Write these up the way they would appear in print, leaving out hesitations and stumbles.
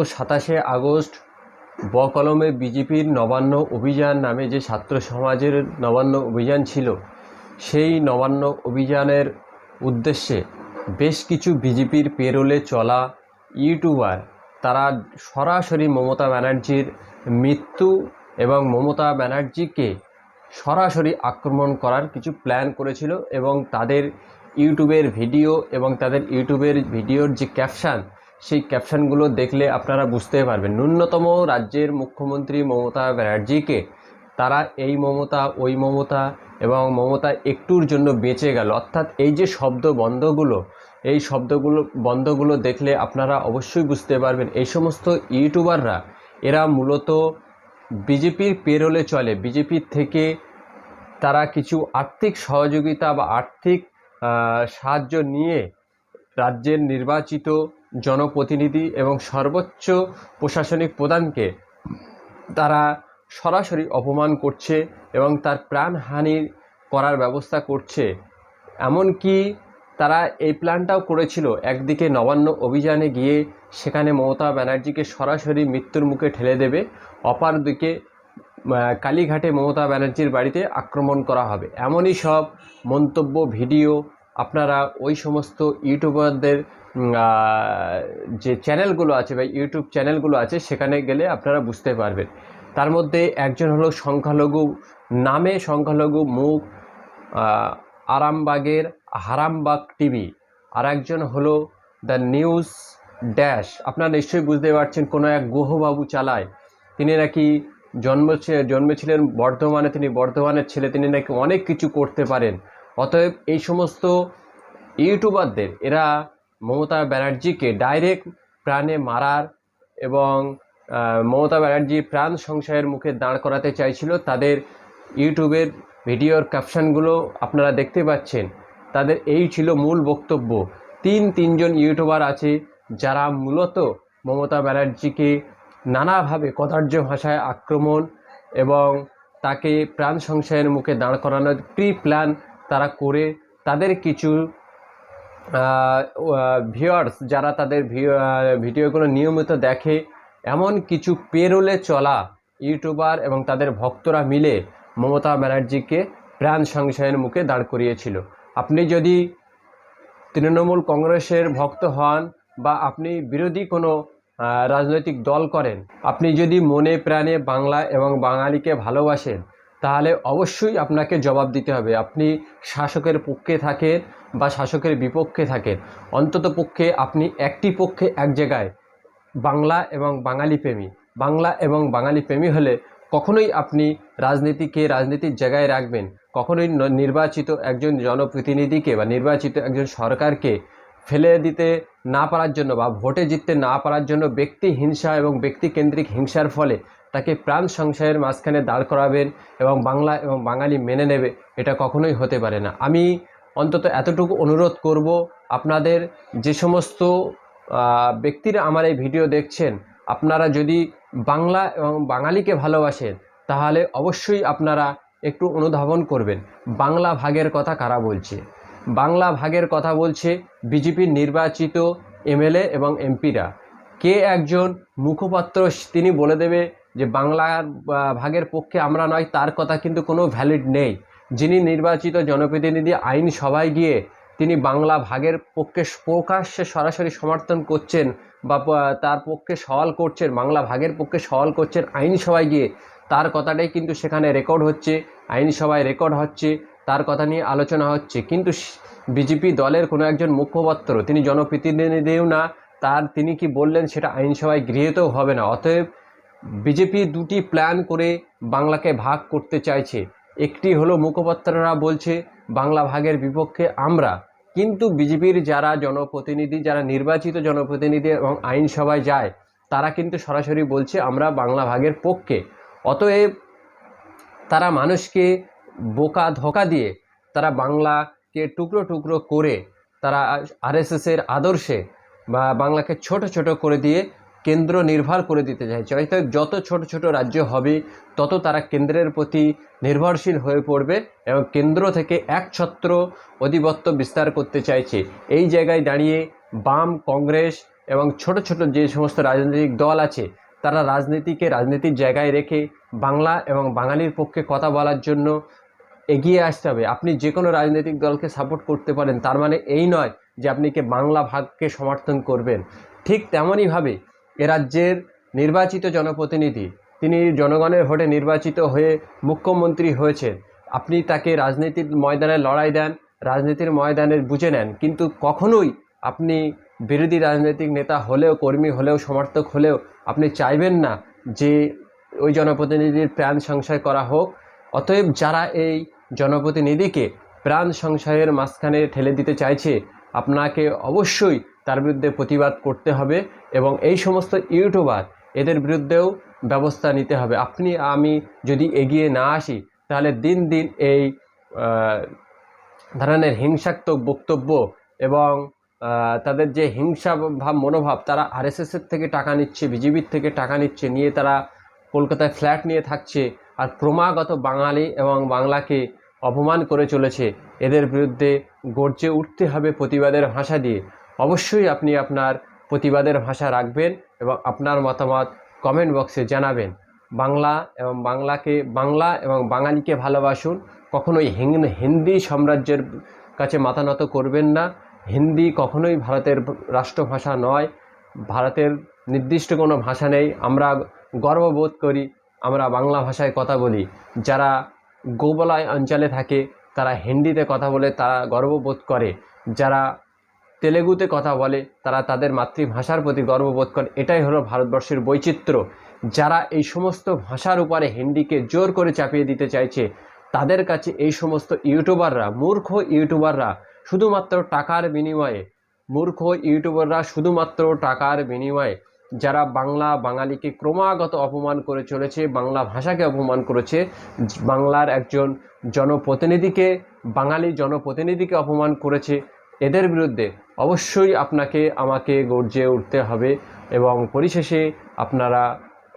27শে August বকলমে বিজেপির নবান্ন অভিযান নামে যে ছাত্র সমাজের নবান্ন অভিযান ছিল, সেই নবান্ন অভিযানের উদ্দেশ্যে বেশ কিছু বিজেপির পেরোলে চলা ইউটিউবার তারা সরাসরি মমতা ব্যানার্জির মৃত্যু এবং মমতা ব্যানার্জিকে সরাসরি আক্রমণ করার কিছু প্ল্যান করেছিল এবং তাদের ইউটিউবের ভিডিও এবং তাদের ইউটিউবের ভিডিওর যে ক্যাপশান, সেই ক্যাপশানগুলো দেখলে আপনারা বুঝতে পারবেন ন্যূনতম রাজ্যের মুখ্যমন্ত্রী মমতা ব্যানার্জিকে তারা এই মমতা ওই মমতা এবং মমতা একটুর জন্য বেঁচে গেল, অর্থাৎ এই যে শব্দ বন্ধগুলো, এই শব্দগুলো বন্ধগুলো দেখলে আপনারা অবশ্যই বুঝতে পারবেন এই সমস্ত ইউটিউবাররা এরা মূলত বিজেপির পেরোলে চলে। বিজেপির থেকে তারা কিছু আর্থিক সহযোগিতা বা আর্থিক সাহায্য নিয়ে রাজ্যের নির্বাচিত জনপ্রতিনিধি এবং সর্বোচ্চ প্রশাসনিক প্রধানকে তারা সরাসরি অপমান করছে এবং তার প্রাণহানি করার ব্যবস্থা করছে। এমনকি তারা এই প্ল্যানটাও করেছিল, একদিকে নবান্ন অভিযানে গিয়ে সেখানে মমতা ব্যানার্জিকে সরাসরি মৃত্যুর মুখে ঠেলে দেবে, অপরদিকে কালীঘাটে মমতা ব্যানার্জির বাড়িতে আক্রমণ করা হবে। এমনই সব মন্তব্য ভিডিও আপনারা ওই সমস্ত ইউটিউবারদের যে চ্যানেলগুলো আছে বা ইউটিউব চ্যানেলগুলো আছে সেখানে গেলে আপনারা বুঝতে পারবেন। তার মধ্যে একজন হলো সংখ্যালঘু নামে সংখ্যালঘু মুখ আরামবাগের হারামবাগ টিভি, আর একজন হলো দ্য নিউজ ড্যাশ। আপনারা নিশ্চয়ই বুঝতে পারছেন কোনো এক গুহবাবু চালায়, তিনি নাকি জন্মেছিলেন বর্ধমানে, তিনি বর্ধমানের ছেলে, তিনি নাকি অনেক কিছু করতে পারেন। অতএব এই সমস্ত ইউটিউবারদের এরা মমতা ব্যানার্জিকে ডাইরেক্ট প্রাণে মারার এবং মমতা ব্যানার্জির প্রাণ সংশয়ের মুখে দাঁড় করাতে চাইছিল। তাদের ইউটিউবের ভিডিওর ক্যাপশনগুলো আপনারা দেখতে পাচ্ছেন, তাদের এই ছিল মূল বক্তব্য। তিনজন ইউটিউবার আছে যারা মূলত মমতা ব্যানার্জিকে নানাভাবে কদর্য ভাষায় আক্রমণ এবং তাকে প্রাণ সংশয়ের মুখে দাঁড় করানোর প্রি প্ল্যান তারা করে তাদের কিছু ভিউয়ার্স যারা তাদের ভিডিওগুলো নিয়মিত দেখে, এমন কিছু পেরোলে চলা ইউটিউবার এবং তাদের ভক্তরা মিলে মমতা ব্যানার্জিকে প্রাণ সংশয়ের মুখে দাঁড় করিয়েছিল। আপনি যদি তৃণমূল কংগ্রেসের ভক্ত হন বা আপনি বিরোধী কোনো রাজনৈতিক দল করেন, আপনি যদি মনে প্রাণে বাংলা এবং বাঙালিকে ভালোবাসেন, তাহলে অবশ্যই আপনাকে জবাব দিতে হবে। আপনি শাসকের পক্ষে থাকেন বা শাসকের বিপক্ষে থাকেন, অন্তত পক্ষে আপনি একটি পক্ষে এক জায়গায় বাংলা এবং বাঙালি প্রেমী। বাংলা এবং বাঙালি প্রেমী হলে কখনোই আপনি রাজনীতির জায়গায় রাখবেন, কখনোই নির্বাচিত একজন জনপ্রতিনিধিকে বা নির্বাচিত একজন সরকারকে ফেলে দিতে না পারার জন্য বা ভোটে জিততে না পারার জন্য ব্যক্তি হিংসা এবং ব্যক্তিকেন্দ্রিক হিংসার ফলে তাকে প্রাণ সংশয়ের মাঝখানে দাঁড় করাবেন এবং বাংলা এবং বাঙালি মেনে নেবে, এটা কখনোই হতে পারে না। আমি অন্তত এতটুকু অনুরোধ করব, আপনাদের যে সমস্ত ব্যক্তিরা আমার এই ভিডিও দেখছেন, আপনারা যদি বাংলা এবং বাঙালিকে ভালোবাসেন তাহলে অবশ্যই আপনারা একটু অনুধাবন করবেন বাংলা ভাগের কথা কারা বলছে। বাংলা ভাগের কথা বলছে বিজেপির নির্বাচিত এমএলএ এবং এমপিরা। কে একজন মুখপাত্র তিনি বলে দেবে যে বাংলার ভাগের পক্ষে আমরা নয়, তার কথা কিন্তু কোনো ভ্যালিড নেই। যিনি নির্বাচিত জনপ্রতিনিধি আইনসভায় গিয়ে তিনি বাংলা ভাগের পক্ষে প্রকাশ্যে সরাসরি সমর্থন করছেন বা তার পক্ষে সওয়াল করছেন, বাংলা ভাগের পক্ষে সওয়াল করছেন আইনসভায় গিয়ে, তার কথাটাই কিন্তু সেখানে রেকর্ড হচ্ছে, আইনসভায় রেকর্ড হচ্ছে, তার কথা নিয়ে আলোচনা হচ্ছে। কিন্তু বিজেপি দলের কোনো একজন মুখপাত্র, তিনি জনপ্রতিনিধিও না, তিনি কি বললেন সেটা আইনসভায় গৃহীতও হবে না। অতএব বিজেপি দুটি প্ল্যান করে বাংলাকে ভাগ করতে চাইছে। একটি হলো মুখপাত্ররা বলছে বাংলা ভাগের বিপক্ষে আমরা, কিন্তু বিজেপির যারা জনপ্রতিনিধি, যারা নির্বাচিত জনপ্রতিনিধি এবং আইনসভায় যায়, তারা কিন্তু সরাসরি বলছে আমরা বাংলা ভাগের পক্ষে। অতএব তারা মানুষকে ধোঁকা দিয়ে তারা বাংলাকে টুকরো টুকরো করে তারা আরএসএসের আদর্শে বা বাংলাকে ছোট ছোট করে দিয়ে কেন্দ্র নির্ভর করে দিতে চাইছে। হয়তো যত ছোট ছোট রাজ্য হবে তত তারা কেন্দ্রের প্রতি নির্ভরশীল হয়ে পড়বে এবং কেন্দ্র থেকে একছত্র আধিপত্য বিস্তার করতে চাইছে। এই জায়গায় দাঁড়িয়ে বাম, কংগ্রেস এবং ছোট ছোট যে সমস্ত রাজনৈতিক দল আছে তারা রাজনীতিকে রাজনীতির জায়গায় রেখে বাংলা এবং বাঙালির পক্ষে কথা বলার জন্য এগিয়ে আসতে হবে। আপনি যে কোনো রাজনৈতিক দলকে সাপোর্ট করতে পারেন, তার মানে এই নয় যে আপনি কি বাংলা ভাগকে সমর্থন করবেন। ঠিক তেমনইভাবে এ রাজ্যের নির্বাচিত জনপ্রতিনিধি, তিনি জনগণের ভোটে নির্বাচিত হয়ে মুখ্যমন্ত্রী হয়েছেন, আপনি তাকে রাজনীতির ময়দানে লড়াই দেন, রাজনীতির ময়দানে বুঝে নেন, কিন্তু কখনোই আপনি বিরোধী রাজনৈতিক নেতা হলেও, কর্মী হলেও, সমর্থক হলেও আপনি চাইবেন না যে ওই জনপ্রতিনিধির প্রাণ সংশয় করা হোক। অতএব যারা এই জনপ্রতিনিধিকে প্রাণ সংশয়ের মাঝখানে ঠেলে দিতে চাইছে, আপনাকে অবশ্যই তার বিরুদ্ধে প্রতিবাদ করতে হবে এবং এই সমস্ত ইউটিউবার এদের বিরুদ্ধেও ব্যবস্থা নিতে হবে। আপনি আমি যদি এগিয়ে না আসি তাহলে দিন দিন এই ধরনের হিংসাত্মক বক্তব্য এবং তাদের যে হিংসা ভাব মনোভাব, তারা আরএসএসের থেকে টাকা নিচ্ছে, বিজেপির থেকে টাকা নিচ্ছে, নিয়ে তারা কলকাতায় ফ্ল্যাট নিয়ে থাকছে আর ক্রমাগত বাঙালি এবং বাংলাকে অপমান করে চলেছে। এদের বিরুদ্ধে গর্জে উঠতে হবে প্রতিবাদের ভাষা দিয়ে। অবশ্যই আপনি আপনার প্রতিবাদের ভাষা রাখবেন এবং আপনার মতামত কমেন্ট বক্সে জানাবেন। বাংলা এবং বাঙালিকে ভালোবাসুন। কখনোই হিন্দি সাম্রাজ্যের কাছে মাথা নত করবেন না। হিন্দি কখনোই ভারতের রাষ্ট্রভাষা নয়, ভারতের নির্দিষ্ট কোনো ভাষা নেই। আমরা গর্ববোধ করি আমরা বাংলা ভাষায় কথা বলি। যারা গোবলায় অঞ্চলে থাকে তারা হিন্দিতে কথা বলে তারা গর্ববোধ করে, যারা তেলেগুতে কথা বলে তারা তাদের মাতৃভাষার প্রতি গর্ববোধ করে। এটাই হলো ভারতবর্ষের বৈচিত্র্য। যারা এই সমস্ত ভাষার উপরে হিন্দিকে জোর করে চাপিয়ে দিতে চাইছে, তাদের কাছে এই সমস্ত ইউটিউবাররা, মূর্খ ইউটিউবাররা শুধুমাত্র টাকার বিনিময়ে যারা বাঙালিকে ক্রমাগত অপমান করে চলেছে, বাংলা ভাষাকে অপমান করেছে, বাংলার একজন বাঙালি জনপ্রতিনিধিকে অপমান করেছে, এদের বিরুদ্ধে অবশ্যই আমাকে গর্জে উঠতে হবে। এবং পরিশেষে আপনারা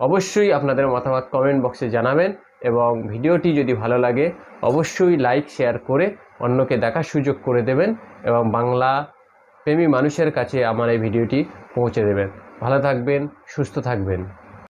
অবশ্যই আপনাদের মতামত কমেন্ট বক্সে জানাবেন এবং ভিডিওটি যদি ভালো লাগে অবশ্যই লাইক শেয়ার করে অন্যকে দেখার সুযোগ করে দেবেন এবং বাংলা প্রেমী মানুষের কাছে আমার এই ভিডিওটি পৌঁছে দেবেন। ভালো থাকবেন, সুস্থ থাকবেন।